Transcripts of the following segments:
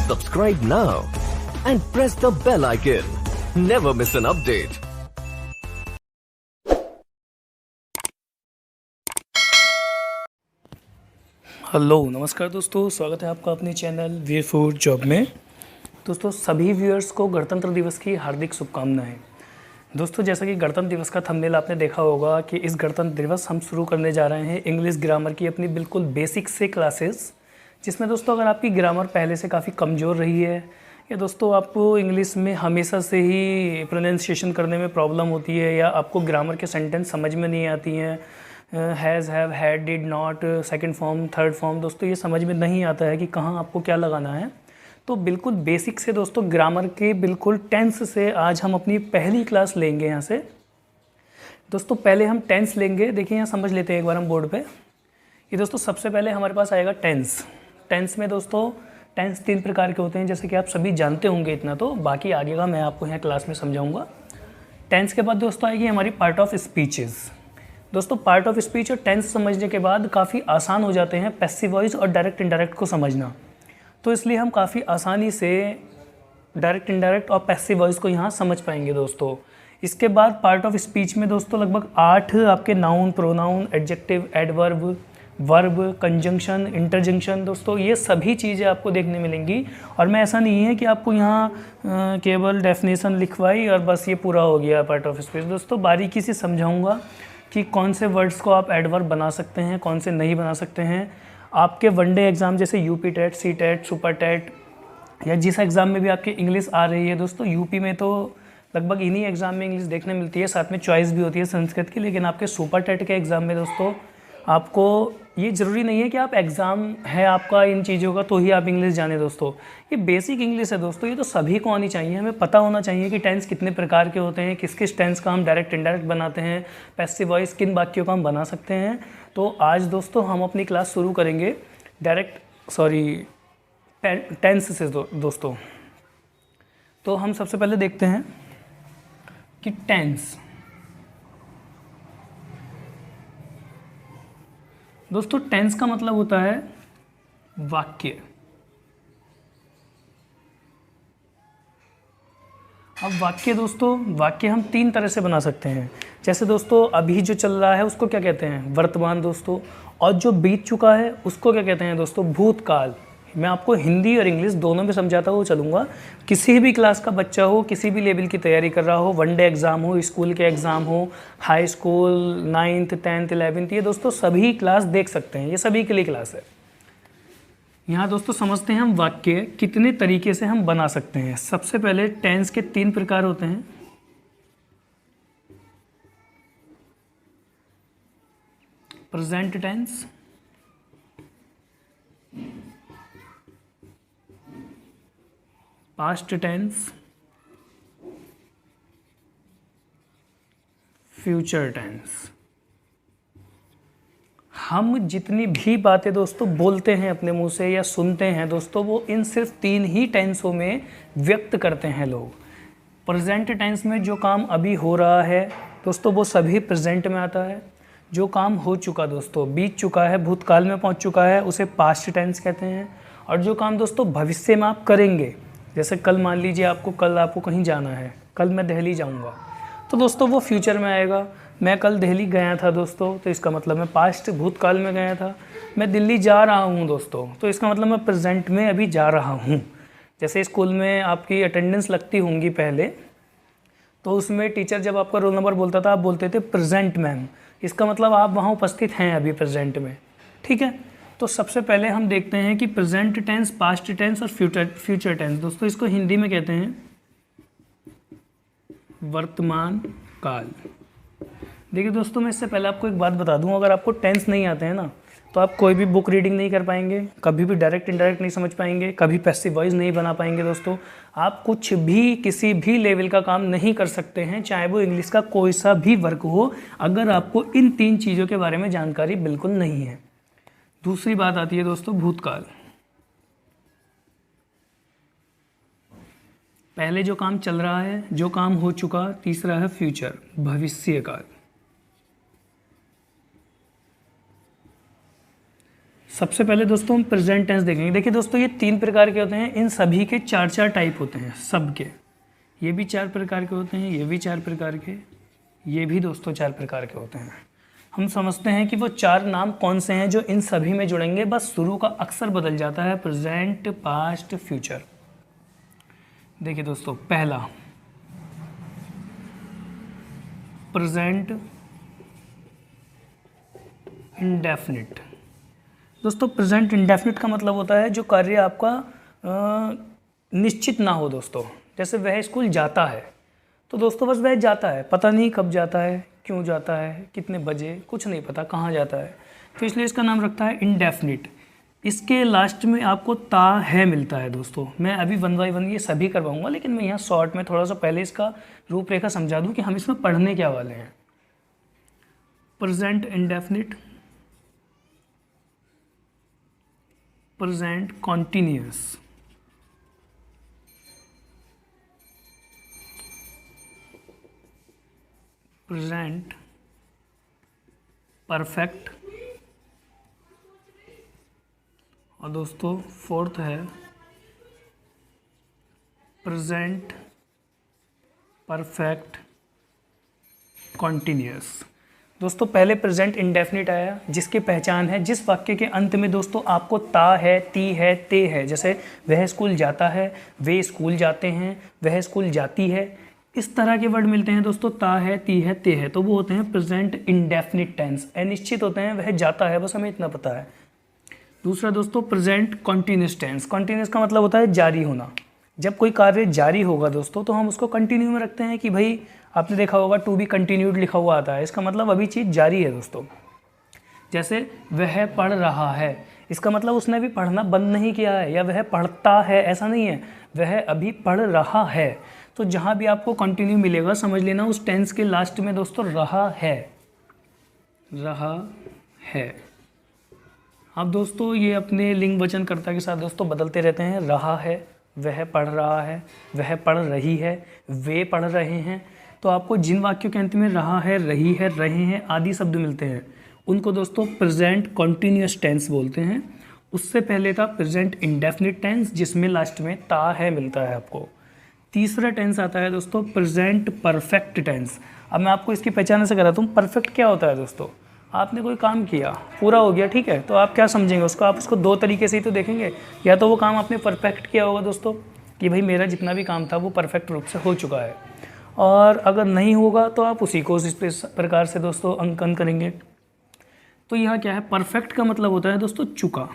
Subscribe now and press the bell icon. Never miss an update. Hello नमस्कार दोस्तों, स्वागत है आपका अपने चैनल वीर फूड जॉब में। दोस्तों सभी व्यूअर्स को गणतंत्र दिवस की हार्दिक शुभकामनाएं। दोस्तों जैसा कि गणतंत्र दिवस का थंबनेल आपने देखा होगा कि इस गणतंत्र दिवस हम शुरू करने जा रहे हैं इंग्लिश ग्रामर की अपनी बिल्कुल बेसिक से क्लासेस, जिसमें दोस्तों अगर आपकी ग्रामर पहले से काफ़ी कमज़ोर रही है या दोस्तों आपको इंग्लिश में हमेशा से ही प्रोनाउंसिएशन करने में प्रॉब्लम होती है या आपको ग्रामर के सेंटेंस समझ में नहीं आती हैं, has, have, had, did, not, second form, third form, दोस्तों ये समझ में नहीं आता है कि कहाँ आपको क्या लगाना है, तो बिल्कुल बेसिक से दोस्तों ग्रामर के बिल्कुल टेंस से आज हम अपनी पहली क्लास लेंगे। यहाँ से दोस्तों पहले हम टेंस लेंगे। देखिए यहाँ समझ लेते हैं एक बार हम बोर्ड पे। ये दोस्तों सबसे पहले हमारे पास आएगा टेंस। टेंस में दोस्तों टेंस 3 प्रकार के होते हैं, जैसे कि आप सभी जानते होंगे, इतना तो बाकी आगे का मैं आपको यहाँ क्लास में समझाऊँगा। टेंस के बाद दोस्तों आएगी हमारी पार्ट ऑफ स्पीचेज़। दोस्तों पार्ट ऑफ स्पीच और टेंस समझने के बाद काफ़ी आसान हो जाते हैं पैसिव वॉइस और डायरेक्ट इनडायरेक्ट को समझना, तो इसलिए हम काफ़ी आसानी से डायरेक्ट इनडायरेक्ट और पैसिव वॉइस को यहाँ समझ पाएंगे दोस्तों। इसके बाद पार्ट ऑफ स्पीच में दोस्तों लगभग 8 आपके noun, pronoun, adjective, adverb, verb, conjunction, interjection, दोस्तों ये सभी चीज़ें आपको देखने मिलेंगी। और मैं ऐसा नहीं है कि आपको यहाँ केवल डेफिनेशन लिखवाई और बस ये पूरा हो गया पार्ट ऑफ स्पीच। दोस्तों बारीकी से समझाऊँगा कि कौन से वर्ड्स को आप एडवर्ब बना सकते हैं, कौन से नहीं बना सकते हैं। आपके वनडे एग्ज़ाम जैसे UP TET, C TET, super TET या जिस एग्ज़ाम में भी आपकी इंग्लिश आ रही है दोस्तों, यूपी में तो लगभग इन्हीं एग्ज़ाम में इंग्लिश देखने मिलती है, साथ में चॉइस भी होती है संस्कृत की। लेकिन आपके सुपर टेट के एग्ज़ाम में दोस्तों आपको ये ज़रूरी नहीं है कि आप एग्ज़ाम है आपका इन चीज़ों का तो ही आप इंग्लिश जाने दोस्तों। ये बेसिक इंग्लिश है दोस्तों, ये तो सभी को आनी चाहिए। हमें पता होना चाहिए कि टेंस कितने प्रकार के होते हैं, किस किस टेंस का हम डायरेक्ट इनडायरेक्ट बनाते हैं, पैसिव वॉइस किन वाक्यों का हम बना सकते हैं। तो आज दोस्तों हम अपनी क्लास शुरू करेंगे टेंस से दोस्तों। तो हम सबसे पहले देखते हैं कि टेंस। दोस्तों टेंस का मतलब होता है वाक्य। अब वाक्य दोस्तों, वाक्य हम 3 तरह से बना सकते हैं। जैसे दोस्तों अभी जो चल रहा है उसको क्या कहते हैं, वर्तमान दोस्तों, और जो बीत चुका है उसको क्या कहते हैं दोस्तों, भूतकाल। मैं आपको हिंदी और इंग्लिश दोनों में समझाता हुआ चलूँगा। किसी भी क्लास का बच्चा हो, किसी भी लेवल की तैयारी कर रहा हो, वनडे एग्ज़ाम हो, स्कूल के एग्ज़ाम हो, high school, 9th, 10th, 11th, ये दोस्तों सभी क्लास देख सकते हैं, ये सभी के लिए क्लास है। यहाँ दोस्तों समझते हैं हम वाक्य कितने तरीके से हम बना सकते हैं। सबसे पहले टेंस के 3 प्रकार होते हैं। Present tense, past tense, future tense. हम जितनी भी बातें दोस्तों बोलते हैं अपने मुंह से या सुनते हैं दोस्तों, वो इन सिर्फ 3 ही टेंसों में व्यक्त करते हैं लोग। प्रेजेंट टेंस में जो काम अभी हो रहा है दोस्तों वो सभी प्रेजेंट में आता है। जो काम हो चुका दोस्तों, बीत चुका है, भूतकाल में पहुंच चुका है, उसे पास्ट टेंस कहते हैं। और जो काम दोस्तों भविष्य में आप करेंगे, जैसे कल मान लीजिए कल आपको कहीं जाना है, कल मैं दिल्ली जाऊंगा, तो दोस्तों वो फ्यूचर में आएगा। मैं कल दिल्ली गया था दोस्तों, तो इसका मतलब मैं पास्ट भूतकाल में गया था। मैं दिल्ली जा रहा हूँ दोस्तों, तो इसका मतलब मैं प्रेजेंट में अभी जा रहा हूँ। जैसे स्कूल में आपकी अटेंडेंस लगती होंगी पहले, तो उसमें टीचर जब आपका रोल नंबर बोलता था आप बोलते थे प्रेजेंट मैम, इसका मतलब आप वहाँ उपस्थित हैं अभी प्रेजेंट में। ठीक है, तो सबसे पहले हम देखते हैं कि प्रेजेंट टेंस, पास्ट टेंस और फ्यूचर टेंस। दोस्तों इसको हिंदी में कहते हैं वर्तमान काल। देखिए दोस्तों मैं इससे पहले आपको एक बात बता दूं, अगर आपको टेंस नहीं आते हैं ना, तो आप कोई भी बुक रीडिंग नहीं कर पाएंगे, कभी भी डायरेक्ट इनडायरेक्ट नहीं समझ पाएंगे, कभी पैसिव वॉइस नहीं बना पाएंगे दोस्तों। आप कुछ भी किसी भी लेवल का काम नहीं कर सकते हैं, चाहे वो इंग्लिश का कोई सा भी वर्क हो, अगर आपको इन 3 चीज़ों के बारे में जानकारी बिल्कुल नहीं है। दूसरी बात आती है दोस्तों भूतकाल। पहले जो काम चल रहा है, जो काम हो चुका। तीसरा है फ्यूचर, भविष्य काल। सबसे पहले दोस्तों हम प्रेजेंट टेंस देखेंगे। देखिए दोस्तों, ये 3 प्रकार के होते हैं, इन सभी के 4 टाइप होते हैं सबके। ये भी 4 प्रकार के होते हैं, ये भी 4 प्रकार के, ये भी दोस्तों 4 प्रकार के होते हैं। हम समझते हैं कि वो 4 नाम कौन से हैं जो इन सभी में जुड़ेंगे, बस शुरू का अक्षर बदल जाता है, प्रेजेंट, पास्ट, फ्यूचर। देखिए दोस्तों, पहला प्रेजेंट इंडेफिनिट। दोस्तों प्रेजेंट इंडेफिनिट का मतलब होता है जो कार्य आपका निश्चित ना हो दोस्तों। जैसे वह स्कूल जाता है, तो दोस्तों बस वह जाता है, पता नहीं कब जाता है, क्यों जाता है, कितने बजे, कुछ नहीं पता कहाँ जाता है, तो इसलिए इसका नाम रखता है इंडेफिनिट। इसके लास्ट में आपको ता है मिलता है दोस्तों। मैं अभी 1 बाय 1 ये सभी करवाऊंगा, लेकिन मैं यहाँ शॉर्ट में थोड़ा सा पहले इसका रूपरेखा समझा दूँ कि हम इसमें पढ़ने क्या वाले हैं। Present indefinite, present continuous, present perfect, और दोस्तों फोर्थ है प्रेजेंट परफेक्ट कॉन्टिन्यूअस। दोस्तों पहले प्रेजेंट इंडेफिनिट आया, जिसकी पहचान है जिस वाक्य के अंत में दोस्तों आपको ता है, ती है, ते है। जैसे वह स्कूल जाता है, वे स्कूल जाते हैं, वह स्कूल जाती है, इस तरह के वर्ड मिलते हैं दोस्तों, ता है, ती है, ते है, तो वो होते हैं प्रेजेंट इंडेफिनिट टेंस। अनिश्चित होते हैं, वह जाता है, बस हमें इतना पता है। दूसरा दोस्तों प्रेजेंट कॉन्टिन्यूस टेंस। कॉन्टिन्यूस का मतलब होता है जारी होना। जब कोई कार्य जारी होगा दोस्तों तो हम उसको कंटिन्यू में रखते हैं कि भाई आपने देखा होगा टू बी कंटिन्यूड लिखा हुआ आता है, इसका मतलब अभी चीज़ जारी है दोस्तों। जैसे वह पढ़ रहा है, इसका मतलब उसने अभी पढ़ना बंद नहीं किया है, या वह पढ़ता है, ऐसा नहीं है, वह अभी पढ़ रहा है। तो जहाँ भी आपको कंटिन्यू मिलेगा समझ लेना उस टेंस के लास्ट में दोस्तों रहा है, रहा है। अब दोस्तों ये अपने लिंग वचन कर्ता के साथ दोस्तों बदलते रहते हैं। रहा है, वह पढ़ रहा है, वह पढ़ रही है, वे पढ़ रहे हैं। तो आपको जिन वाक्यों के अंत में रहा है, रही है, रहे हैं आदि शब्द मिलते हैं उनको दोस्तों प्रेजेंट कॉन्टिन्यूअस टेंस बोलते हैं। उससे पहले था प्रेजेंट इंडेफिनिट टेंस, जिसमें लास्ट में ता है मिलता है आपको। तीसरा टेंस आता है दोस्तों प्रेजेंट परफेक्ट टेंस। अब मैं आपको इसकी पहचान से कराता हूँ। परफेक्ट क्या होता है दोस्तों, आपने कोई काम किया, पूरा हो गया, ठीक है, तो आप क्या समझेंगे उसको, आप उसको 2 तरीके से ही तो देखेंगे। या तो वो काम आपने परफेक्ट किया होगा दोस्तों कि भाई मेरा जितना भी काम था वो परफेक्ट रूप से हो चुका है, और अगर नहीं होगा तो आप उसी को इस प्रकार से दोस्तों अंकन करेंगे। तो यहाँ क्या है, परफेक्ट का मतलब होता है दोस्तों चुका।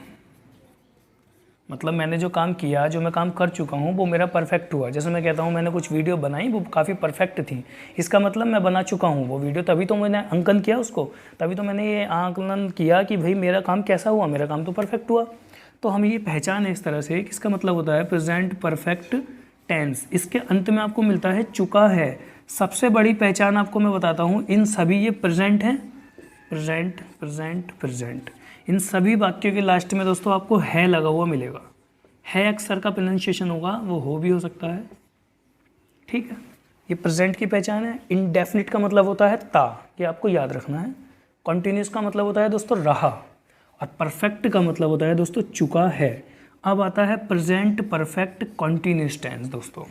मतलब मैंने जो काम किया, जो मैं काम कर चुका हूँ वो मेरा परफेक्ट हुआ। जैसे मैं कहता हूँ मैंने कुछ वीडियो बनाई, वो काफ़ी परफेक्ट थी, इसका मतलब मैं बना चुका हूँ वो वीडियो, तभी तो मैंने अंकन किया उसको, तभी तो मैंने ये आकलन किया कि भाई मेरा काम कैसा हुआ, मेरा काम तो परफेक्ट हुआ। तो हम ये पहचान है इस तरह से कि इसका मतलब होता है प्रेजेंट परफेक्ट टेंस। इसके अंत में आपको मिलता है चुका है। सबसे बड़ी पहचान आपको मैं बताता हूँ, इन सभी ये प्रेजेंट हैं, प्रेजेंट प्रेजेंट प्रेजेंट। इन सभी वाक्यों के लास्ट में दोस्तों आपको है लगा हुआ मिलेगा। है अक्षर का प्रोनाउंसिएशन होगा, वो हो भी हो सकता है, ठीक है। ये प्रेजेंट की पहचान है। इंडेफिनिट का मतलब होता है ता, ये आपको याद रखना है। कॉन्टिन्यूस का मतलब होता है दोस्तों रहा, और परफेक्ट का मतलब होता है दोस्तों चुका है। अब आता है प्रेजेंट परफेक्ट कॉन्टिन्यूस टेंस दोस्तों।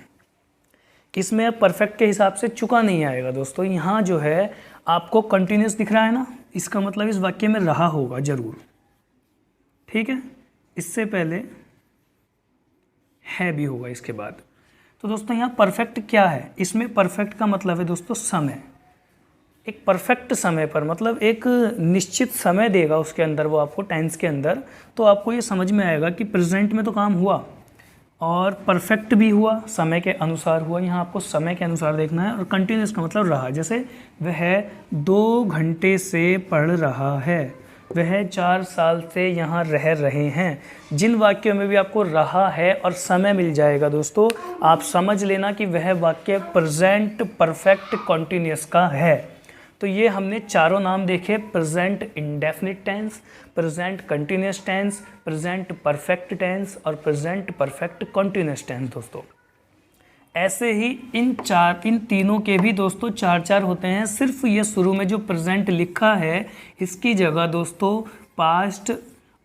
इसमें अब परफेक्ट के हिसाब से चुका नहीं आएगा दोस्तों। यहाँ जो है आपको कंटिन्यूस दिख रहा है ना, इसका मतलब इस वाक्य में रहा होगा जरूर, ठीक है। इससे पहले है भी होगा इसके बाद। तो दोस्तों यहाँ परफेक्ट क्या है, इसमें परफेक्ट का मतलब है दोस्तों समय। एक परफेक्ट समय पर, मतलब एक निश्चित समय देगा उसके अंदर वो आपको टेंस के अंदर, तो आपको ये समझ में आएगा कि प्रेजेंट में तो काम हुआ और परफेक्ट भी हुआ, समय के अनुसार हुआ। यहाँ आपको समय के अनुसार देखना है। और कंटिन्यूस का मतलब रहा। जैसे वह 2 घंटे से पढ़ रहा है, वह 4 साल से यहाँ रह रहे हैं। जिन वाक्यों में भी आपको रहा है और समय मिल जाएगा दोस्तों, आप समझ लेना कि वह वाक्य प्रेजेंट परफेक्ट कॉन्टिन्यूस का है। तो ये हमने चारों नाम देखे, present indefinite tense, present continuous tense, present perfect tense और प्रेजेंट परफेक्ट कॉन्टिन्यूस टेंस दोस्तों। ऐसे ही इन तीनों के भी दोस्तों 4 होते हैं। सिर्फ ये शुरू में जो प्रेजेंट लिखा है इसकी जगह दोस्तों पास्ट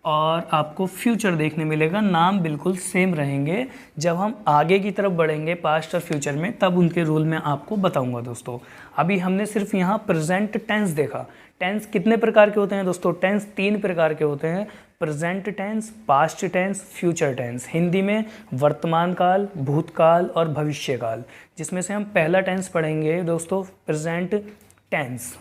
और आपको फ्यूचर देखने मिलेगा। नाम बिल्कुल सेम रहेंगे। जब हम आगे की तरफ बढ़ेंगे पास्ट और फ्यूचर में, तब उनके रूल मैं आपको बताऊंगा दोस्तों। अभी हमने सिर्फ यहाँ प्रेजेंट टेंस देखा। टेंस कितने प्रकार के होते हैं दोस्तों? टेंस 3 प्रकार के होते हैं, present tense, past tense, future tense. Hindi में वर्तमान काल, भूतकाल और भविष्य काल, जिसमें से हम पहला टेंस पढ़ेंगे दोस्तों प्रेजेंट टेंस।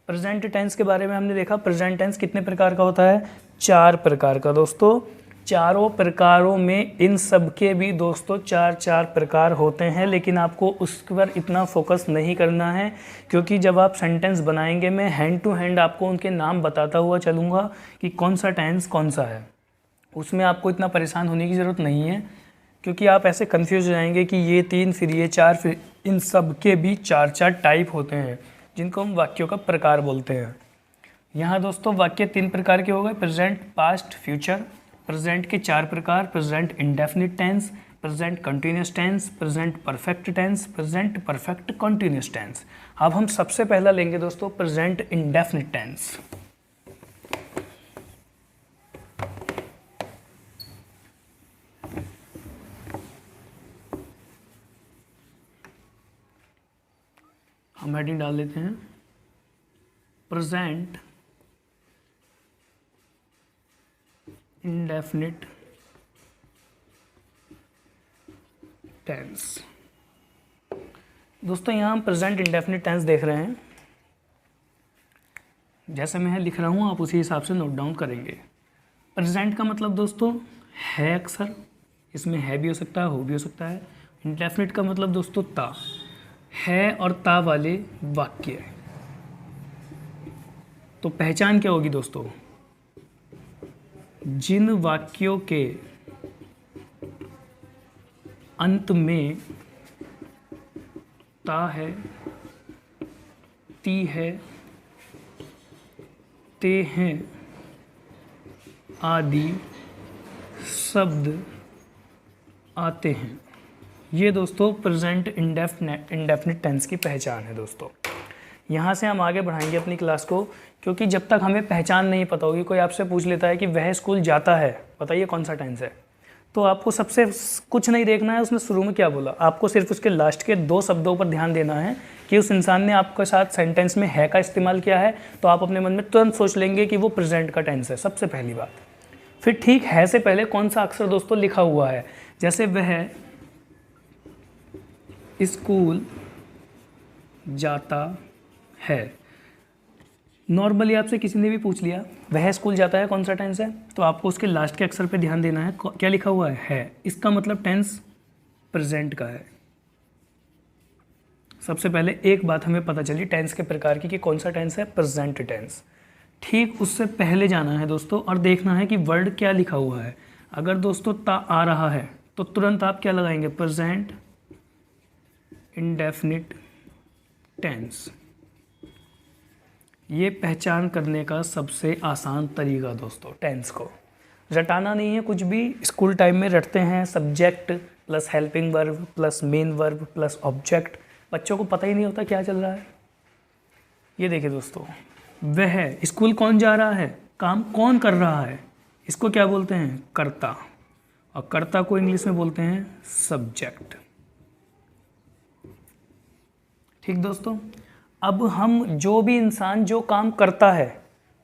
प्रेजेंट टेंस के बारे में हमने देखा प्रेजेंट टेंस कितने प्रकार का होता है? 4 प्रकार का दोस्तों। चारों प्रकारों में इन सब के भी दोस्तों 4 प्रकार होते हैं, लेकिन आपको उस पर इतना फोकस नहीं करना है, क्योंकि जब आप सेंटेंस बनाएंगे मैं हैंड टू हैंड आपको उनके नाम बताता हुआ चलूँगा कि कौन सा टेंस कौन सा है। उसमें आपको इतना परेशान होने की ज़रूरत नहीं है, क्योंकि आप ऐसे कंफ्यूज हो जाएंगे कि ये 3 फिर ये 4, फिर इन सब के भी 4 टाइप होते हैं, जिनको हम वाक्यों का प्रकार बोलते हैं। यहाँ दोस्तों वाक्य 3 प्रकार के हो गए, प्रेजेंट, पास्ट, फ्यूचर। प्रेजेंट के 4 प्रकार, present indefinite tense, present continuous tense, present perfect tense, present perfect continuous tense. अब हम सबसे पहला लेंगे दोस्तों प्रेजेंट इंडेफिनिट टेंस। हम हेडिंग डाल देते हैं प्रेजेंट इंडेफिनिट टेंस। दोस्तों यहाँ हम प्रेजेंट इंडेफिनिट टेंस देख रहे हैं। जैसे मैं लिख रहा हूँ आप उसी हिसाब से नोट डाउन करेंगे। प्रेजेंट का मतलब दोस्तों है अक्सर, इसमें है भी हो सकता है, हो भी हो सकता है। इंडेफिनिट का मतलब दोस्तों ता है, और ता वाले वाक्य। तो पहचान क्या होगी दोस्तों? जिन वाक्यों के अंत में ता है, ती है, ते हैं आदि शब्द आते हैं, ये दोस्तों प्रेजेंट इंडेफिनिट टेंस की पहचान है दोस्तों। यहाँ से हम आगे बढ़ाएंगे अपनी क्लास को, क्योंकि जब तक हमें पहचान नहीं पता होगी, कोई आपसे पूछ लेता है कि वह स्कूल जाता है, बताइए कौन सा टेंस है, तो आपको सबसे कुछ नहीं देखना है उसने शुरू में क्या बोला, आपको सिर्फ उसके लास्ट के 2 शब्दों पर ध्यान देना है कि उस इंसान ने आपके साथ सेंटेंस में है का इस्तेमाल किया है, तो आप अपने मन में तुरंत सोच लेंगे कि वो प्रेजेंट का टेंस है, सबसे पहली बात। फिर ठीक है से पहले कौन सा अक्षर दोस्तों लिखा हुआ है, जैसे वह स्कूल जाता है। नॉर्मली आपसे किसी ने भी पूछ लिया वह स्कूल जाता है कौन सा टेंस है, तो आपको उसके लास्ट के अक्षर पे ध्यान देना है, क्या लिखा हुआ है। इसका मतलब टेंस प्रेजेंट का है। सबसे पहले एक बात हमें पता चली टेंस के प्रकार की कि कौन सा टेंस है, प्रेजेंट टेंस। ठीक उससे पहले जाना है दोस्तों और देखना है कि वर्ड क्या लिखा हुआ है। अगर दोस्तों ता आ रहा है तो तुरंत आप क्या लगाएंगे, प्रेजेंट इंडेफिनिट टेंस। ये पहचान करने का सबसे आसान तरीका दोस्तों, टेंस को रटाना नहीं है कुछ भी। स्कूल टाइम में रटते हैं subject plus helping verb plus main verb plus object, बच्चों को पता ही नहीं होता क्या चल रहा है। ये देखिए दोस्तों, वह स्कूल कौन जा रहा है, काम कौन कर रहा है, इसको क्या बोलते हैं, कर्ता, और कर्ता को इंग्लिश में बोलते हैं सब्जेक्ट। ठीक दोस्तों, अब हम जो भी इंसान जो काम करता है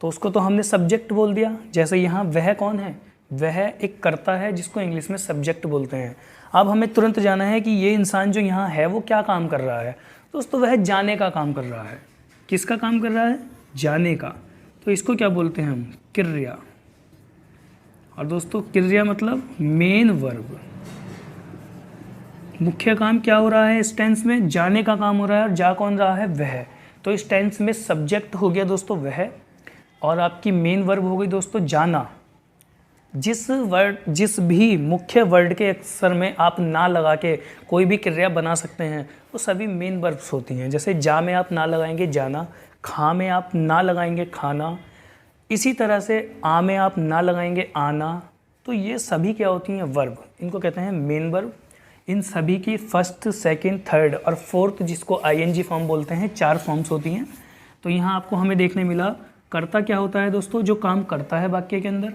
तो उसको तो हमने सब्जेक्ट बोल दिया। जैसे यहाँ वह कौन है, वह एक कर्ता है जिसको इंग्लिश में सब्जेक्ट बोलते हैं। अब हमें तुरंत जाना है कि ये इंसान जो यहाँ है वो क्या काम कर रहा है। दोस्तों वह जाने का काम कर रहा है। किसका काम कर रहा है, जाने का। तो इसको क्या बोलते हैं हम, क्रिया। और दोस्तों क्रिया मतलब मेन वर्ब। मुख्य काम क्या हो रहा है इस टेंस में, जाने का काम हो रहा है, और जा कौन रहा है, वह। तो इस टेंस में सब्जेक्ट हो गया दोस्तों वह, और आपकी मेन वर्ब हो गई दोस्तों जाना। जिस भी मुख्य वर्ड के अक्षर में आप ना लगा के कोई भी क्रिया बना सकते हैं वो सभी मेन वर्ब्स होती हैं। जैसे जा में आप ना लगाएंगे जाना, खा में आप ना लगाएंगे खाना, इसी तरह से आ में आप ना लगाएंगे आना। तो ये सभी क्या होती हैं, वर्ब। इनको कहते हैं मेन वर्ब। इन सभी की फर्स्ट, सेकंड, थर्ड और फोर्थ, जिसको आईएनजी फॉर्म बोलते हैं, 4 फॉर्म्स होती हैं। तो यहाँ आपको हमें देखने मिला कर्ता क्या होता है दोस्तों, जो काम करता है वाक्य के अंदर।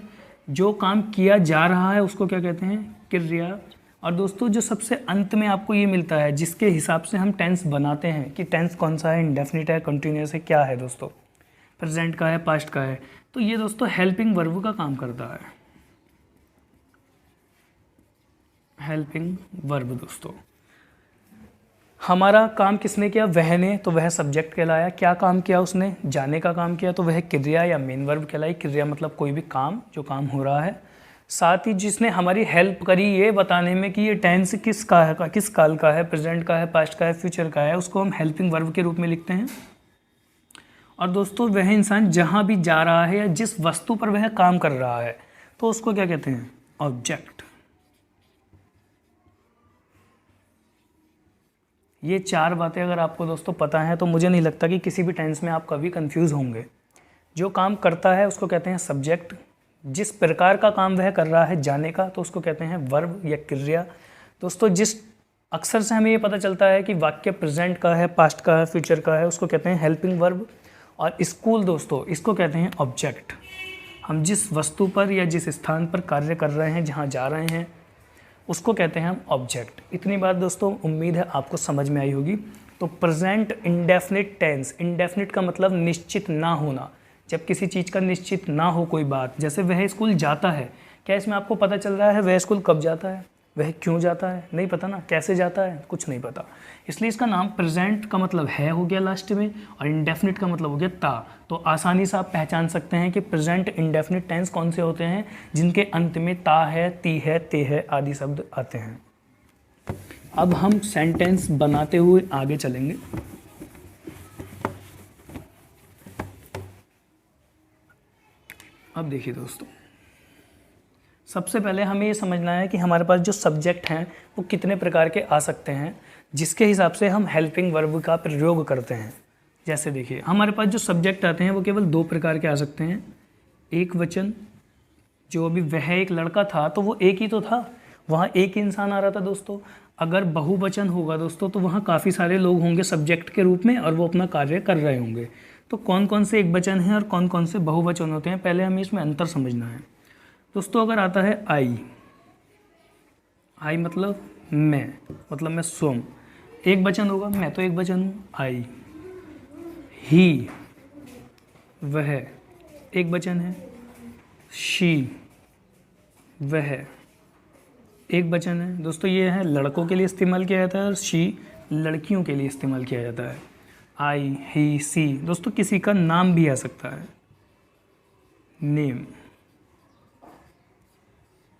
जो काम किया जा रहा है उसको क्या कहते हैं, क्रिया। और दोस्तों जो सबसे अंत में आपको ये मिलता है जिसके हिसाब से हम टेंस बनाते हैं कि टेंस कौन सा है, इंडेफिनिट है, कंटिन्यूअस है, क्या है दोस्तों, प्रेजेंट का है, पास्ट का है, तो ये दोस्तों हेल्पिंग वर्ब का काम करता है। हेल्पिंग वर्ब दोस्तों, हमारा काम किसने किया, वह ने, तो वह सब्जेक्ट कहलाया। क्या काम किया उसने, जाने का काम किया, तो वह क्रिया या मेन वर्ब कहलाई। क्रिया मतलब कोई भी काम, जो काम हो रहा है। साथ ही जिसने हमारी हेल्प करी ये बताने में कि ये टेंस किस काल का है, प्रेजेंट का है, पास्ट का है, फ्यूचर का है, उसको हम हेल्पिंग वर्ब के रूप में लिखते हैं। और दोस्तों वह इंसान जहाँ भी जा रहा है या जिस वस्तु पर वह काम कर रहा है तो उसको क्या कहते हैं, ऑब्जेक्ट। ये 4 बातें अगर आपको दोस्तों पता है तो मुझे नहीं लगता कि किसी भी टेंस में आप कभी कंफ्यूज होंगे। जो काम करता है उसको कहते हैं सब्जेक्ट, जिस प्रकार का काम वह कर रहा है जाने का तो उसको कहते हैं वर्ब या क्रिया। दोस्तों जिस अक्सर से हमें ये पता चलता है कि वाक्य प्रेजेंट का है, पास्ट का है, फ्यूचर का है, उसको कहते हैं हेल्पिंग वर्ब। और स्कूल दोस्तों इसको कहते हैं ऑब्जेक्ट। हम जिस वस्तु पर या जिस स्थान पर कार्य कर रहे हैं, जहाँ जा रहे हैं, उसको कहते हैं हम ऑब्जेक्ट। इतनी बात दोस्तों उम्मीद है आपको समझ में आई होगी। तो प्रेजेंट इंडेफिनिट टेंस, इंडेफिनिट का मतलब निश्चित ना होना। जब किसी चीज़ का निश्चित ना हो कोई बात, जैसे वह स्कूल जाता है, क्या इसमें आपको पता चल रहा है वह स्कूल कब जाता है, वह क्यों जाता है, नहीं पता ना, कैसे जाता है, कुछ नहीं पता। इसलिए इसका नाम प्रेजेंट का मतलब है हो गया लास्ट में, और इंडेफिनिट का मतलब हो गया ता। तो आसानी से आप पहचान सकते हैं कि प्रेजेंट इंडेफिनिट टेंस कौन से होते हैं, जिनके अंत में ता है, ती है, ते है आदि शब्द आते हैं। अब हम सेंटेंस बनाते हुए आगे चलेंगे। अब देखिए दोस्तों, सबसे पहले हमें ये समझना है कि हमारे पास जो सब्जेक्ट हैं वो कितने प्रकार के आ सकते हैं, जिसके हिसाब से हम हेल्पिंग वर्ब का प्रयोग करते हैं। जैसे देखिए हमारे पास जो सब्जेक्ट आते हैं वो केवल 2 प्रकार के आ सकते हैं। एक वचन, जो अभी वह एक लड़का था तो वो एक ही तो था, वहाँ एक ही इंसान आ रहा था दोस्तों। अगर बहुवचन होगा दोस्तों तो वहाँ काफ़ी सारे लोग होंगे सब्जेक्ट के रूप में और वो अपना कार्य कर रहे होंगे। तो कौन कौन से एक वचन हैं और कौन कौन से बहुवचन होते हैं, पहले हमें इसमें अंतर समझना है दोस्तों। अगर आता है आई, आई मतलब मैं स्वयं, एक वचन होगा, मैं तो एक वचन हूँ, आई। ही, वह एक वचन है। शी, वह एक वचन है दोस्तों। ये है लड़कों के लिए इस्तेमाल किया जाता है और शी लड़कियों के लिए इस्तेमाल किया जाता है। आई, ही, सी दोस्तों किसी का नाम भी आ सकता है, नेम।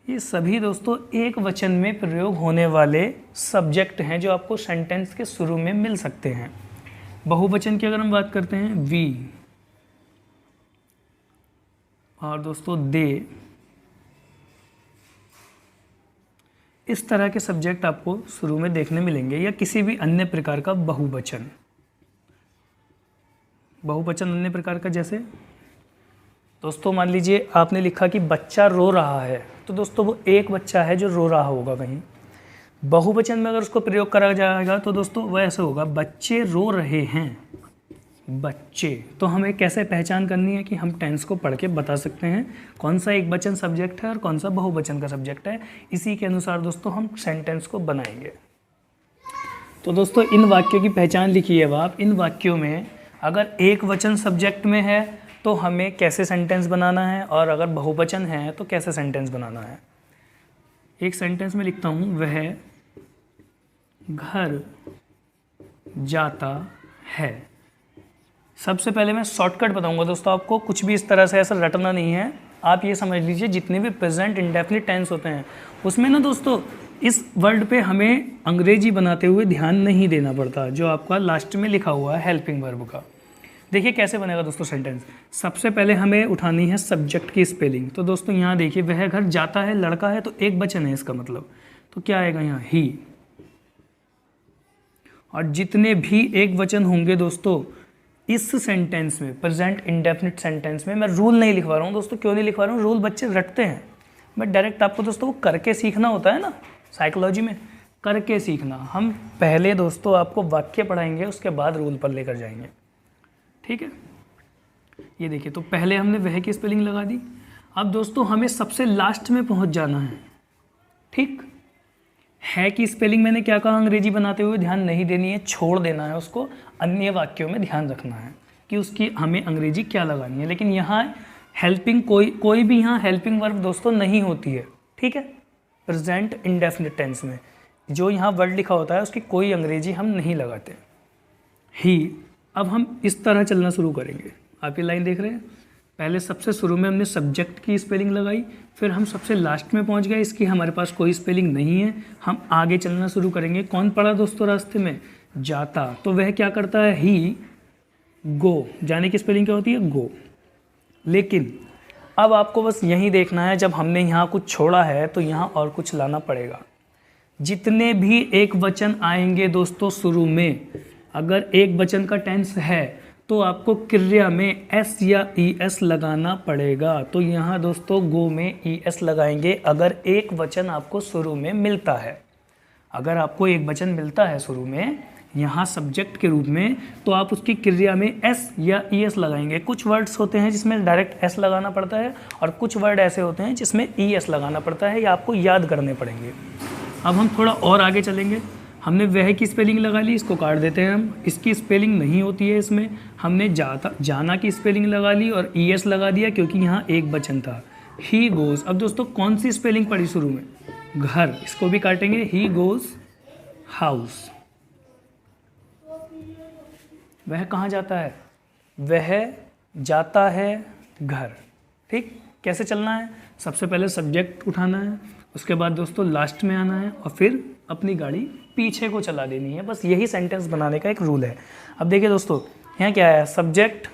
ये सभी दोस्तों एक वचन में प्रयोग होने वाले सब्जेक्ट हैं जो आपको सेंटेंस के शुरू में मिल सकते हैं। बहुवचन की अगर हम बात करते हैं, वी और दोस्तों दे, इस तरह के सब्जेक्ट आपको शुरू में देखने मिलेंगे। या किसी भी अन्य प्रकार का बहुवचन, अन्य प्रकार का, जैसे दोस्तों मान लीजिए आपने लिखा कि बच्चा रो रहा है, तो दोस्तों वो एक बच्चा है जो रो रहा होगा कहीं। बहुवचन में अगर उसको प्रयोग करा जाएगा तो दोस्तों वह ऐसे होगा, बच्चे रो रहे हैं, बच्चे। तो हमें कैसे पहचान करनी है कि हम टेंस को पढ़ के बता सकते हैं कौन सा एक वचन सब्जेक्ट है और कौन सा बहुवचन का सब्जेक्ट है। इसी के अनुसार दोस्तों हम सेंटेंस को बनाएंगे। तो दोस्तों इन वाक्यों की पहचान लिखिए अब आप। इन वाक्यों में अगर एक वचन सब्जेक्ट में है तो हमें कैसे सेंटेंस बनाना है, और अगर बहुवचन है तो कैसे सेंटेंस बनाना है। एक सेंटेंस में लिखता हूँ, वह घर जाता है। सबसे पहले मैं शॉर्टकट बताऊंगा दोस्तों आपको, कुछ भी इस तरह से ऐसा रटना नहीं है। आप ये समझ लीजिए जितने भी प्रेजेंट इंडेफिनिट टेंस होते हैं उसमें ना दोस्तों इस वर्ड पे हमें अंग्रेजी बनाते हुए ध्यान नहीं देना पड़ता, जो आपका लास्ट में लिखा हुआ है हेल्पिंग वर्ब का। देखिए कैसे बनेगा दोस्तों सेंटेंस। सबसे पहले हमें उठानी है सब्जेक्ट की स्पेलिंग। तो दोस्तों यहाँ देखिए, वह घर जाता है, लड़का है तो एक वचन है इसका मतलब, तो क्या आएगा यहाँ, ही। और जितने भी एक वचन होंगे दोस्तों इस सेंटेंस में, प्रेजेंट इंडेफिनिट सेंटेंस में, मैं रूल नहीं लिखवा रहा हूँ दोस्तों। क्यों नहीं लिखवा रहा हूँ, रूल बच्चे रटते हैं, मैं डायरेक्ट आपको दोस्तों वो करके सीखना होता है ना, साइकोलॉजी में करके सीखना। हम पहले दोस्तों आपको वाक्य पढ़ाएंगे, उसके बाद रूल पर लेकर जाएंगे, ठीक है। ये देखिए, तो पहले हमने वह की स्पेलिंग लगा दी। अब दोस्तों हमें सबसे लास्ट में पहुंच जाना है, ठीक है कि स्पेलिंग मैंने क्या कहा, अंग्रेजी बनाते हुए ध्यान नहीं देनी है, छोड़ देना है उसको, अन्य वाक्यों में ध्यान रखना है कि उसकी हमें अंग्रेजी क्या लगानी है। लेकिन यहाँ हेल्पिंग कोई भी यहाँ हेल्पिंग वर्ब दोस्तों नहीं होती है, ठीक है। प्रेजेंट इंडेफिनिट टेंस में जो यहाँ वर्ड लिखा होता है उसकी कोई अंग्रेजी हम नहीं लगाते ही। अब हम इस तरह चलना शुरू करेंगे, आप ये लाइन देख रहे हैं, पहले सबसे शुरू में हमने सब्जेक्ट की स्पेलिंग लगाई, फिर हम सबसे लास्ट में पहुंच गए, इसकी हमारे पास कोई स्पेलिंग नहीं है, हम आगे चलना शुरू करेंगे। कौन पड़ा दोस्तों रास्ते में, जाता, तो वह क्या करता है, ही गो, जाने की स्पेलिंग क्या होती है, गो। लेकिन अब आपको बस यही देखना है, जब हमने यहाँ कुछ छोड़ा है तो यहाँ और कुछ लाना पड़ेगा। जितने भी एक वचन आएंगे दोस्तों शुरू में, अगर एक वचन का टेंस है तो आपको क्रिया में एस या ई एस लगाना पड़ेगा। तो यहाँ दोस्तों गो में ई एस लगाएंगे अगर एक वचन आपको शुरू में मिलता है। अगर आपको एक वचन मिलता है शुरू में यहाँ सब्जेक्ट के रूप में, तो आप उसकी क्रिया में एस या ई एस लगाएंगे। कुछ वर्ड्स होते हैं जिसमें डायरेक्ट एस लगाना पड़ता है और कुछ वर्ड ऐसे होते हैं जिसमें ई एस लगाना पड़ता है, या आपको याद करने पड़ेंगे। अब हम थोड़ा और आगे चलेंगे। हमने वह की स्पेलिंग लगा ली, इसको काट देते हैं हम, इसकी स्पेलिंग नहीं होती है इसमें। हमने जाना की स्पेलिंग लगा ली और ई एस लगा दिया क्योंकि यहाँ एक वचन था, ही गोज़। अब दोस्तों कौन सी स्पेलिंग पड़ी शुरू में, घर, इसको भी काटेंगे, ही गोज़ हाउस। वह कहाँ जाता है, वह जाता है घर, ठीक। कैसे चलना है, सबसे पहले सब्जेक्ट उठाना है, उसके बाद दोस्तों लास्ट में आना है और फिर अपनी गाड़ी पीछे को चला देनी है। बस यही सेंटेंस बनाने का एक रूल है। अब देखिए दोस्तों यहाँ क्या है, सब्जेक्ट,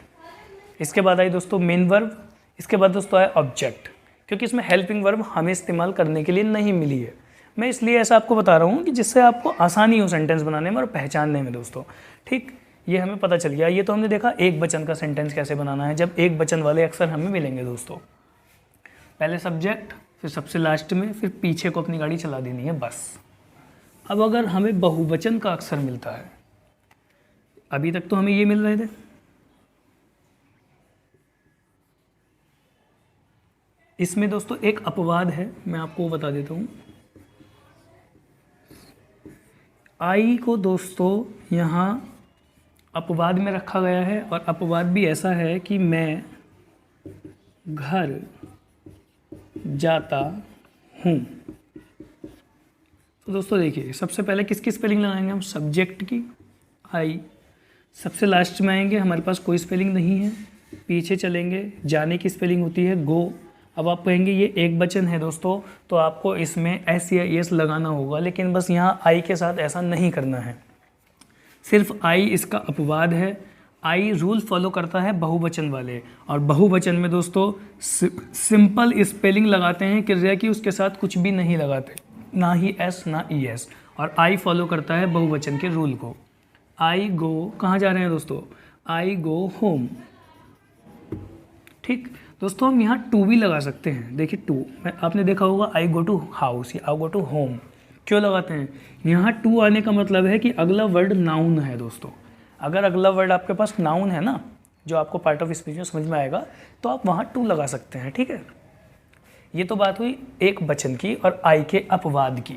इसके बाद आई दोस्तों मेन वर्ब, इसके बाद दोस्तों आया ऑब्जेक्ट। क्योंकि इसमें हेल्पिंग वर्ब हमें इस्तेमाल करने के लिए नहीं मिली है, मैं इसलिए ऐसा आपको बता रहा हूँ कि जिससे आपको आसानी हो सेंटेंस बनाने में और पहचानने में दोस्तों, ठीक। ये हमें पता चल गया। ये तो हमने देखा एक वचन का सेंटेंस कैसे बनाना है, जब एक वचन वाले अक्षर हमें मिलेंगे दोस्तों। पहले सब्जेक्ट, फिर सबसे लास्ट में, फिर पीछे को अपनी गाड़ी चला देनी है, बस। अब अगर हमें बहुवचन का अक्षर मिलता है, अभी तक तो हमें ये मिल रहे थे, इसमें दोस्तों एक अपवाद है, मैं आपको बता देता हूँ। आई को दोस्तों यहाँ अपवाद में रखा गया है और अपवाद भी ऐसा है कि मैं घर जाता हूँ। तो दोस्तों देखिए सबसे पहले किसकी स्पेलिंग लगाएंगे हम, सब्जेक्ट की, आई। सबसे लास्ट में आएंगे, हमारे पास कोई स्पेलिंग नहीं है, पीछे चलेंगे, जाने की स्पेलिंग होती है गो। अब आप कहेंगे ये एक वचन है दोस्तों, तो आपको इसमें एस या एस लगाना होगा, लेकिन बस यहाँ आई के साथ ऐसा नहीं करना है, सिर्फ आई इसका अपवाद है। आई रूल फॉलो करता है बहुवचन वाले, और बहुवचन में दोस्तों सिंपल स्पेलिंग लगाते हैं क्रिया की, उसके साथ कुछ भी नहीं लगाते, ना ही एस ना ई एस। और आई फॉलो करता है बहुवचन के रूल को। आई गो, कहाँ जा रहे हैं दोस्तों, आई गो होम, ठीक। दोस्तों हम यहाँ टू भी लगा सकते हैं, देखिए टू, आपने देखा होगा आई गो टू हाउस या आई गो टू होम। क्यों लगाते हैं, यहाँ टू आने का मतलब है कि अगला वर्ड नाउन है दोस्तों। अगर अगला वर्ड आपके पास नाउन है ना, जो आपको पार्ट ऑफ स्पीच में समझ में आएगा, तो आप वहाँ टू लगा सकते हैं, ठीक है। ये तो बात हुई एक वचन की और आई के अपवाद की।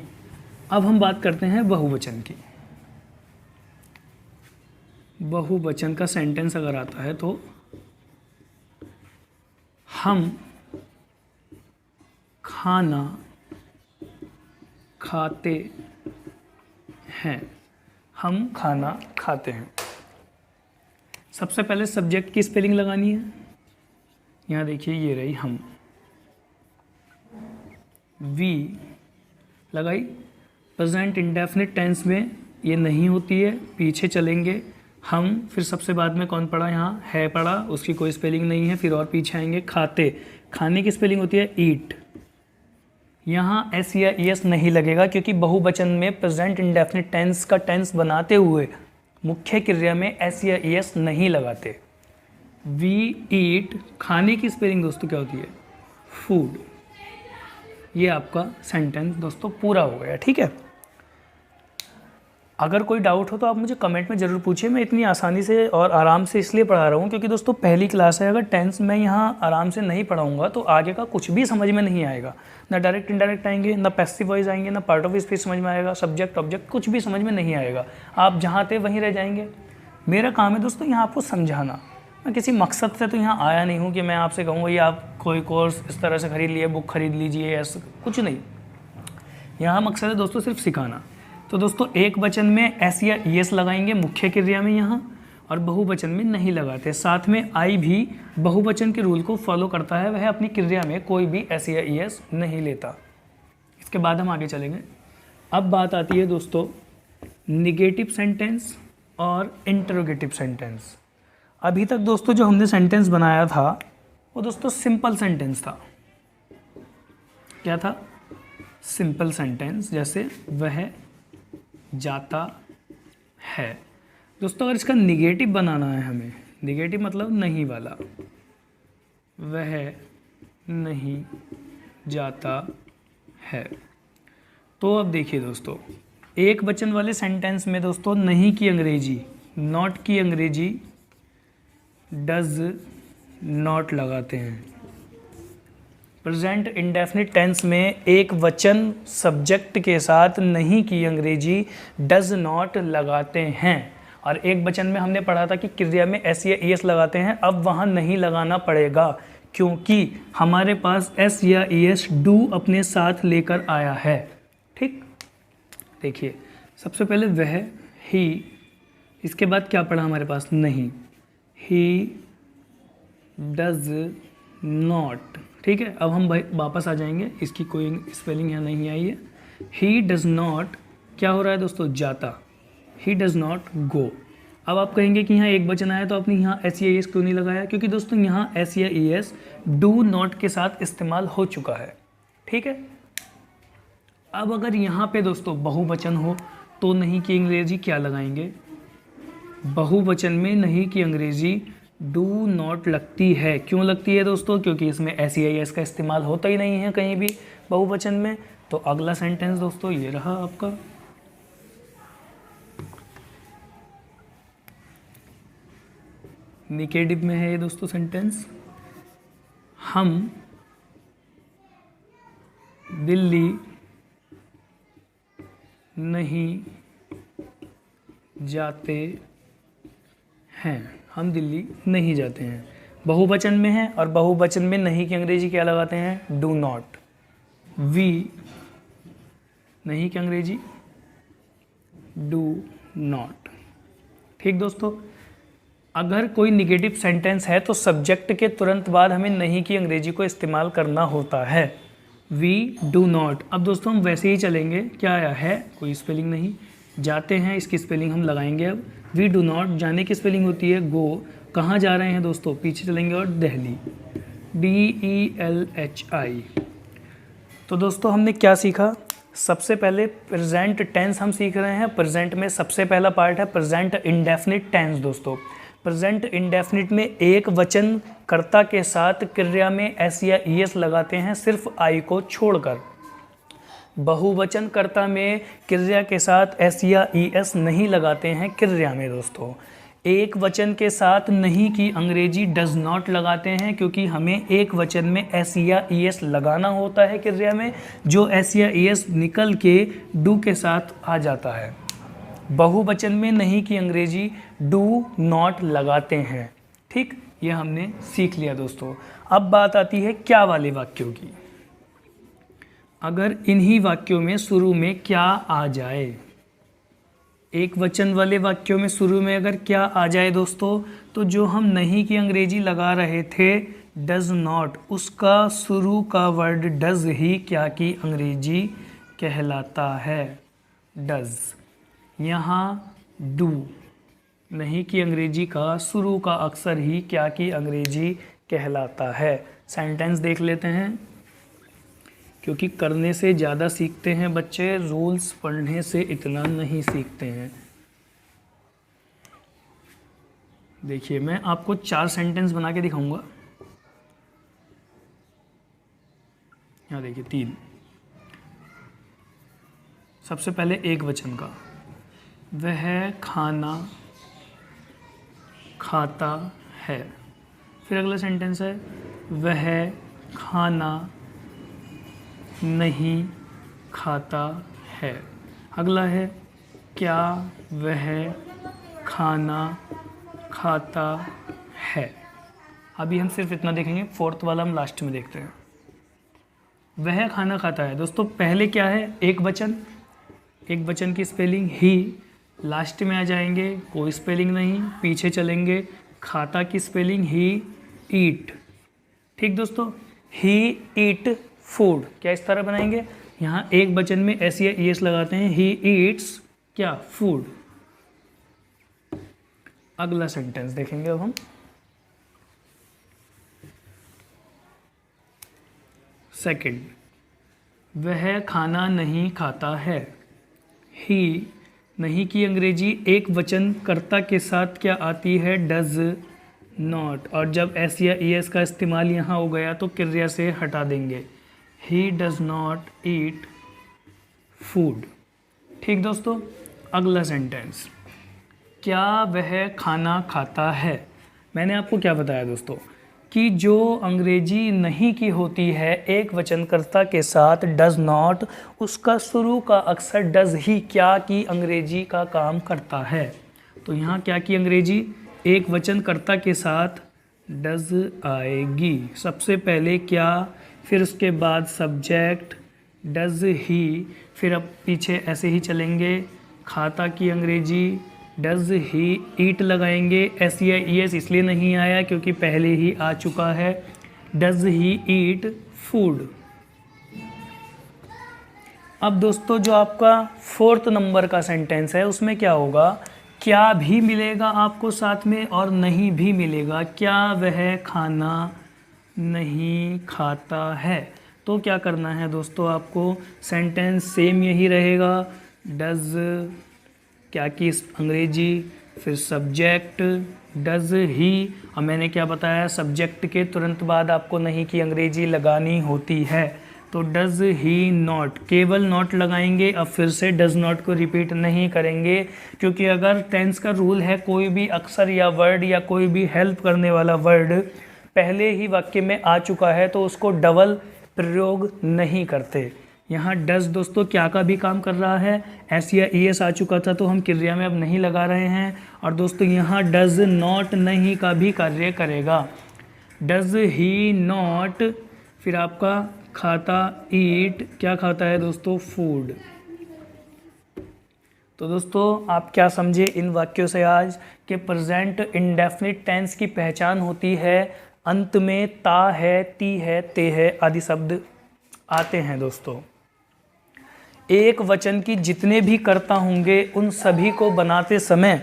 अब हम बात करते हैं बहुवचन की। बहुवचन का सेंटेंस अगर आता है तो हम खाना खाते हैं, हम खाना खाते हैं। सबसे पहले सब्जेक्ट की स्पेलिंग लगानी है, यहाँ देखिए ये रही हम, वी लगाई। प्रेजेंट इंडेफिनिट टेंस में ये नहीं होती है, पीछे चलेंगे हम, फिर सबसे बाद में कौन पड़ा, यहाँ है पड़ा, उसकी कोई स्पेलिंग नहीं है, फिर और पीछे आएंगे खाते, खाने की स्पेलिंग होती है ईट। यहाँ एस या एस नहीं लगेगा क्योंकि बहुवचन में प्रेजेंट इंडेफिनिट टेंस का टेंस बनाते हुए मुख्य क्रिया में एस या एस नहीं लगाते। वी ईट, खाने की स्पेलिंग दोस्तों क्या होती है, फूड। ये आपका सेंटेंस दोस्तों पूरा हो गया, ठीक है। अगर कोई डाउट हो तो आप मुझे कमेंट में ज़रूर पूछिए। मैं इतनी आसानी से और आराम से इसलिए पढ़ा रहा हूँ क्योंकि दोस्तों पहली क्लास है, अगर टेंस मैं यहाँ आराम से नहीं पढ़ाऊँगा तो आगे का कुछ भी समझ में नहीं आएगा। ना डायरेक्ट इनडायरेक्ट आएंगे, ना पैसिव वॉइस आएंगे, ना पार्ट ऑफ स्पीच समझ में आएगा, सब्जेक्ट ऑब्जेक्ट कुछ भी समझ में नहीं आएगा। आप जहाँ थे वहीं रह जाएंगे। मेरा काम है दोस्तों यहाँ आपको समझाना। मैं किसी मकसद से तो यहाँ आया नहीं हूँ कि मैं आपसे कहूँगा ये आप कोई कोर्स इस तरह से खरीद लिए, बुक खरीद लीजिए, ऐसा कुछ नहीं। यहाँ मकसद है दोस्तों सिर्फ सिखाना। तो दोस्तों एक वचन में एस या ईएस लगाएंगे मुख्य क्रिया में यहाँ, और बहुवचन में नहीं लगाते। साथ में आई भी बहुवचन के रूल को फॉलो करता है, वह अपनी क्रिया में कोई भी एस या ईएस नहीं लेता। इसके बाद हम आगे चलेंगे। अब बात आती है दोस्तों निगेटिव सेंटेंस और इंटरोगेटिव सेंटेंस। अभी तक दोस्तों जो हमने सेंटेंस बनाया था वो दोस्तों सिंपल सेंटेंस था। क्या था? सिंपल सेंटेंस, जैसे वह जाता है। दोस्तों अगर इसका निगेटिव बनाना है हमें, निगेटिव मतलब नहीं वाला, वह नहीं जाता है। तो अब देखिए दोस्तों, एक वचन वाले सेंटेंस में दोस्तों नहीं की अंग्रेजी, नॉट की अंग्रेजी डज नॉट लगाते हैं। प्रेजेंट इंडेफिनिट टेंस में एक वचन सब्जेक्ट के साथ नहीं की अंग्रेजी डज नॉट लगाते हैं। और एक वचन में हमने पढ़ा था कि क्रिया में एस या ईएस लगाते हैं। अब वहाँ नहीं लगाना पड़ेगा क्योंकि हमारे पास एस या ईएस डू अपने साथ लेकर आया है। ठीक, देखिए सबसे पहले वह, ही, इसके बाद क्या पढ़ा हमारे पास? नहीं, ही डज नॉट। ठीक है, अब हम वापस आ जाएंगे, इसकी कोई स्पेलिंग यहाँ नहीं आई है। ही डज नॉट क्या हो रहा है दोस्तों? जाता। He does not go. अब आप कहेंगे कि यहाँ एक वचन आया तो आपने यहाँ एस या एस क्यों नहीं लगाया? क्योंकि दोस्तों यहाँ एस या एस डू नॉट के साथ इस्तेमाल हो चुका है। ठीक है, अब अगर यहाँ पे दोस्तों बहुवचन हो तो नहीं की अंग्रेजी क्या लगाएंगे? बहुवचन में नहीं की अंग्रेजी डू नॉट लगती है। क्यों लगती है दोस्तों? क्योंकि इसमें एस या एस का इस्तेमाल होता ही नहीं है कहीं भी बहुवचन में। तो अगला सेंटेंस दोस्तों ये रहा आपका, निगेटिव में है ये दोस्तों सेंटेंस। हम दिल्ली नहीं जाते हैं। हम दिल्ली नहीं जाते हैं, बहुवचन में है, और बहुवचन में नहीं की अंग्रेजी क्या लगाते हैं? Do not. वी नहीं की अंग्रेजी डू नॉट। ठीक दोस्तों, अगर कोई निगेटिव सेंटेंस है तो सब्जेक्ट के तुरंत बाद हमें नहीं की अंग्रेजी को इस्तेमाल करना होता है। We do not. अब दोस्तों हम वैसे ही चलेंगे, क्या आया है? कोई स्पेलिंग नहीं। जाते हैं इसकी स्पेलिंग हम लगाएंगे। अब वी डू नॉट, जाने की स्पेलिंग होती है गो। कहाँ जा रहे हैं दोस्तों? पीछे चलेंगे और दिल्ली, DELHI। तो दोस्तों हमने क्या सीखा? सबसे पहले प्रेजेंट टेंस हम सीख रहे हैं। प्रेजेंट में सबसे पहला पार्ट है प्रेजेंट इंडेफिनिट टेंस। दोस्तों प्रेजेंट इंडेफिनिट में एक वचन कर्ता के साथ क्रिया में एस या ईएस लगाते हैं, सिर्फ आई को छोड़कर। बहुवचन कर्ता में क्रिया के साथ एस या ईएस नहीं लगाते हैं क्रिया में। दोस्तों एक वचन के साथ नहीं की अंग्रेजी डज नॉट लगाते हैं क्योंकि हमें एक वचन में एस या ईएस लगाना होता है क्रिया में, जो एस या ईएस निकल के डू के साथ आ जाता है। बहुवचन में नहीं की अंग्रेजी डू नॉट लगाते हैं। ठीक, ये हमने सीख लिया दोस्तों। अब बात आती है क्या वाले वाक्यों की। अगर इन्हीं वाक्यों में शुरू में क्या आ जाए, एक वचन वाले वाक्यों में शुरू में अगर क्या आ जाए दोस्तों, तो जो हम नहीं की अंग्रेजी लगा रहे थे डज नॉट, उसका शुरू का वर्ड डज ही क्या की अंग्रेजी कहलाता है? डज। यहाँ डू नहीं की अंग्रेजी का शुरू का अक्षर ही क्या की अंग्रेजी कहलाता है। सेंटेंस देख लेते हैं, क्योंकि करने से ज़्यादा सीखते हैं बच्चे, रूल्स पढ़ने से इतना नहीं सीखते हैं। देखिए मैं आपको 4 सेंटेंस बना के दिखाऊंगा। यहाँ देखिए 3। सबसे पहले एक वचन का, वह खाना खाता है। फिर अगला सेंटेंस है वह खाना नहीं खाता है। अगला है क्या वह खाना खाता है। अभी हम सिर्फ इतना देखेंगे, फोर्थ वाला हम लास्ट में देखते हैं। वह खाना खाता है। दोस्तों पहले क्या है, एक वचन की स्पेलिंग ही, लास्ट में आ जाएंगे कोई स्पेलिंग नहीं, पीछे चलेंगे खाता की स्पेलिंग ही ईट। ठीक दोस्तों, ही ईट फूड, क्या इस तरह बनाएंगे, यहाँ एक वचन में एस या ईएस लगाते हैं, ही ईट्स क्या फूड। अगला सेंटेंस देखेंगे अब हम। सेकंड, वह खाना नहीं खाता है। ही, नहीं की अंग्रेजी एक वचन कर्ता के साथ क्या आती है, डज नॉट, और जब एस या ईएस का इस्तेमाल यहाँ हो गया तो क्रिया से हटा देंगे। He does not eat food. ठीक दोस्तों, अगला सेंटेंस, क्या वह खाना खाता है। मैंने आपको क्या बताया दोस्तों कि जो अंग्रेजी नहीं की होती है एक वचनकर्ता के साथ डज नॉट, उसका शुरू का अक्षर डज ही क्या की अंग्रेजी का काम करता है। तो यहाँ क्या की अंग्रेजी, एक वचनकर्ता के साथ डज आएगी। सबसे पहले क्या, फिर उसके बाद सब्जेक्ट डज ही, फिर अब पीछे ऐसे ही चलेंगे, खाता की अंग्रेजी डज ही ईट लगाएंगे। एस या ई एस इसलिए नहीं आया क्योंकि पहले ही आ चुका है, डज ही ईट फूड। अब दोस्तों जो आपका फोर्थ नंबर का सेंटेंस है उसमें क्या होगा, क्या भी मिलेगा आपको साथ में और नहीं भी मिलेगा। क्या वह खाना नहीं खाता है। तो क्या करना है दोस्तों, आपको सेंटेंस सेम यही रहेगा, डज क्या की अंग्रेजी, फिर सब्जेक्ट डज ही, और मैंने क्या बताया सब्जेक्ट के तुरंत बाद आपको नहीं की अंग्रेजी लगानी होती है। तो डज ही नॉट, केवल नॉट लगाएंगे, अब फिर से डज नॉट को रिपीट नहीं करेंगे, क्योंकि अगर टेंस का रूल है कोई भी अक्षर या वर्ड या कोई भी हेल्प करने वाला वर्ड पहले ही वाक्य में आ चुका है तो उसको डबल प्रयोग नहीं करते। यहाँ डज दोस्तों क्या का भी काम कर रहा है, एस या ई एस आ चुका था तो हम क्रिया में अब नहीं लगा रहे हैं, और दोस्तों यहाँ डज नॉट नहीं का भी कार्य करेगा। डज ही नॉट, फिर आपका खाता ईट, क्या खाता है दोस्तों, फूड। तो दोस्तों आप क्या समझे इन वाक्यों से आज कि प्रेजेंट इंडेफिनिट टेंस की पहचान होती है अंत में ता है, ती है, ते है आदि शब्द आते हैं। दोस्तों एक वचन की जितने भी कर्ता होंगे उन सभी को बनाते समय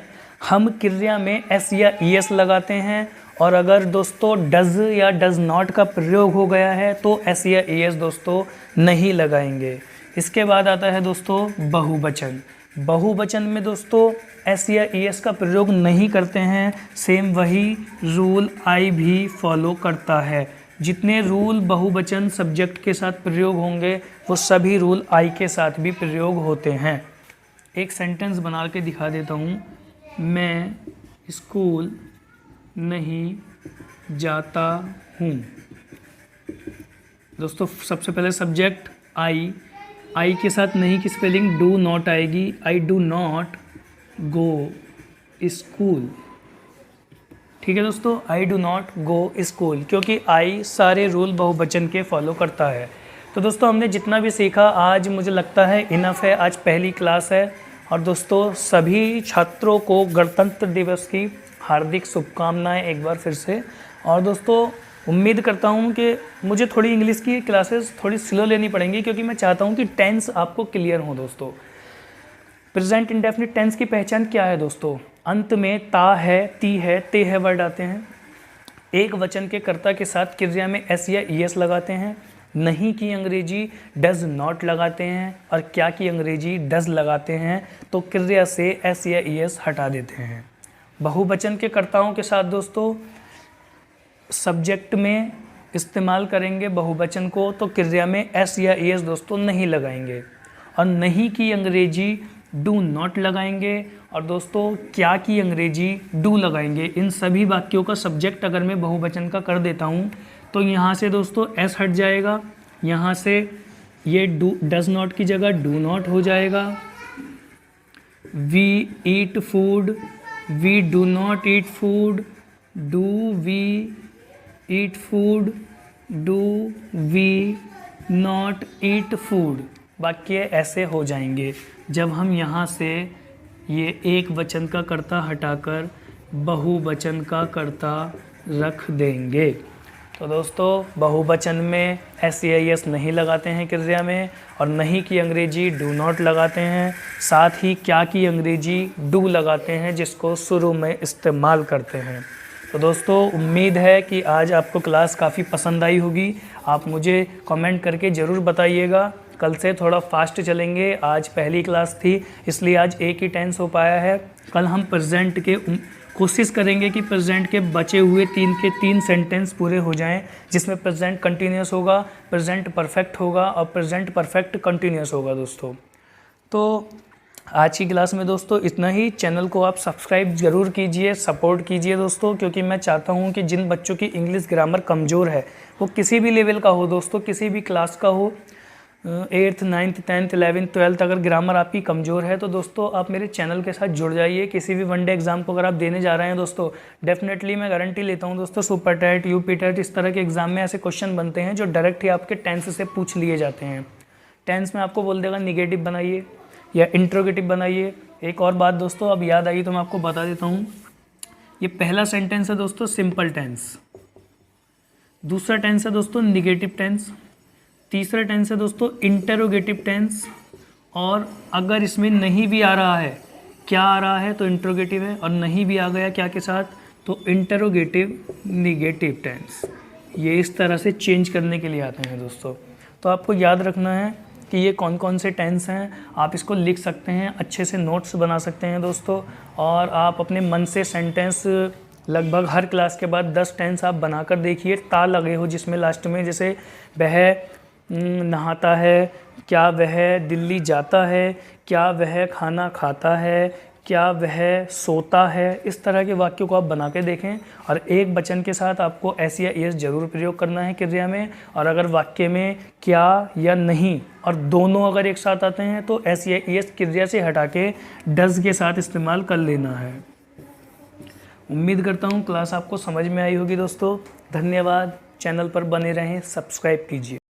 हम क्रिया में एस या ई एस लगाते हैं, और अगर दोस्तों डज या डज नॉट का प्रयोग हो गया है तो एस या ई एस दोस्तों नहीं लगाएंगे। इसके बाद आता है दोस्तों बहुवचन। बहुवचन में दोस्तों एस या ई एस का प्रयोग नहीं करते हैं, सेम वही रूल आई भी फॉलो करता है। जितने रूल बहुवचन सब्जेक्ट के साथ प्रयोग होंगे वो सभी रूल आई के साथ भी प्रयोग होते हैं। एक सेंटेंस बना के दिखा देता हूँ, मैं स्कूल नहीं जाता हूँ। दोस्तों सबसे पहले सब्जेक्ट आई के साथ नहीं की स्पेलिंग डू नॉट आएगी, I do not go school. ठीक है दोस्तों, I do not go school, क्योंकि आई सारे रूल बहुवचन के फॉलो करता है। तो दोस्तों हमने जितना भी सीखा आज मुझे लगता है इनफ है, आज पहली क्लास है। और दोस्तों सभी छात्रों को गणतंत्र दिवस की हार्दिक शुभकामनाएं एक बार फिर से। और दोस्तों उम्मीद करता हूं कि मुझे थोड़ी इंग्लिश की क्लासेस थोड़ी स्लो लेनी पड़ेंगी, क्योंकि मैं चाहता हूं कि टेंस आपको क्लियर हो। दोस्तों प्रेजेंट इंडेफिनिट टेंस की पहचान क्या है दोस्तों, अंत में ता है, ती है, ते है वर्ड आते हैं, एक वचन के कर्ता के साथ क्रिया में एस या ई एस लगाते हैं, नहीं की अंग्रेजी डज नॉट लगाते हैं, और क्या की अंग्रेजी डज लगाते हैं, तो क्रिया से एस या ई एस हटा देते हैं। बहुवचन के कर्ताओं के साथ दोस्तों सब्जेक्ट में इस्तेमाल करेंगे बहुवचन को, तो क्रिया में एस या ई एस दोस्तों नहीं लगाएंगे, और नहीं की अंग्रेजी डू नॉट लगाएंगे और दोस्तों क्या की अंग्रेजी डू लगाएंगे। इन सभी वाक्यों का सब्जेक्ट अगर मैं बहुवचन का कर देता हूँ तो यहाँ से दोस्तों एस हट जाएगा, यहाँ से ये डू डज नॉट की जगह डू नॉट हो जाएगा। We eat food, we do not eat food, do we eat food, do we not eat food. वाक्य ऐसे हो जाएंगे जब हम यहाँ से ये एक वचन का कर्ता हटाकर बहुवचन का कर्ता रख देंगे। तो दोस्तों बहुवचन में एस नहीं लगाते हैं क्रिया में, और नहीं की अंग्रेजी डू नॉट लगाते हैं, साथ ही क्या की अंग्रेजी डू लगाते हैं जिसको शुरू में इस्तेमाल करते हैं। तो दोस्तों उम्मीद है कि आज आपको क्लास काफ़ी पसंद आई होगी। आप मुझे कमेंट करके ज़रूर बताइएगा। कल से थोड़ा फास्ट चलेंगे, आज पहली क्लास थी इसलिए आज एक ही टेंस हो पाया है। कल हम प्रेजेंट के कोशिश करेंगे कि प्रेजेंट के बचे हुए 3 के 3 सेंटेंस पूरे हो जाएं, जिसमें प्रेजेंट कंटिन्यूस होगा, प्रेजेंट परफेक्ट होगा और प्रेजेंट परफेक्ट कंटिन्यूस होगा दोस्तों। तो आज की क्लास में दोस्तों इतना ही। चैनल को आप सब्सक्राइब ज़रूर कीजिए, सपोर्ट कीजिए दोस्तों, क्योंकि मैं चाहता हूं कि जिन बच्चों की इंग्लिश ग्रामर कमज़ोर है, वो किसी भी लेवल का हो दोस्तों, किसी भी क्लास का हो, 8th 9th 10th 11th 12th, अगर ग्रामर आपकी कमज़ोर है तो दोस्तों आप मेरे चैनल के साथ जुड़ जाइए। किसी भी वनडे एग्ज़ाम को अगर आप देने जा रहे हैं दोस्तों, डेफिनेटली मैं गारंटी लेता हूं दोस्तों, सुपर टेट, यूपी टेट, इस तरह के एग्ज़ाम में ऐसे क्वेश्चन बनते हैं जो डायरेक्ट ही आपके टेंस से पूछ लिए जाते हैं। टेंस में आपको बोल देगा निगेटिव बनाइए या इंट्रोगेटिव बनाइए। एक और बात दोस्तों अब याद आई तो मैं आपको बता देता हूँ। ये पहला सेंटेंस है दोस्तों सिंपल टेंस, दूसरा टेंस है दोस्तों निगेटिव टेंस, तीसरा टेंस है दोस्तों इंटरोगेटिव टेंस, और अगर इसमें नहीं भी आ रहा है, क्या आ रहा है तो इंट्रोगेटिव है, और नहीं भी आ गया क्या के साथ तो इंटरोगेटिव निगेटिव टेंस। ये इस तरह से चेंज करने के लिए आते हैं दोस्तों। तो आपको याद रखना है कि ये कौन कौन से टेंस हैं, आप इसको लिख सकते हैं, अच्छे से नोट्स बना सकते हैं दोस्तों, और आप अपने मन से सेंटेंस लगभग हर क्लास के बाद 10 टेंस आप बनाकर देखिए, ता लगे हो जिसमें लास्ट में, जैसे वह नहाता है, क्या वह दिल्ली जाता है, क्या वह खाना खाता है, क्या वह सोता है। इस तरह के वाक्यों को आप बना के देखें, और एक वचन के साथ आपको एस या एस जरूर प्रयोग करना है क्रिया में। और अगर वाक्य में क्या या नहीं और दोनों अगर एक साथ आते हैं तो एस या एस क्रिया से हटा के डज के साथ इस्तेमाल कर लेना है। उम्मीद करता हूँ क्लास आपको समझ में आई होगी दोस्तों। धन्यवाद। चैनल पर बने रहें, सब्सक्राइब कीजिए।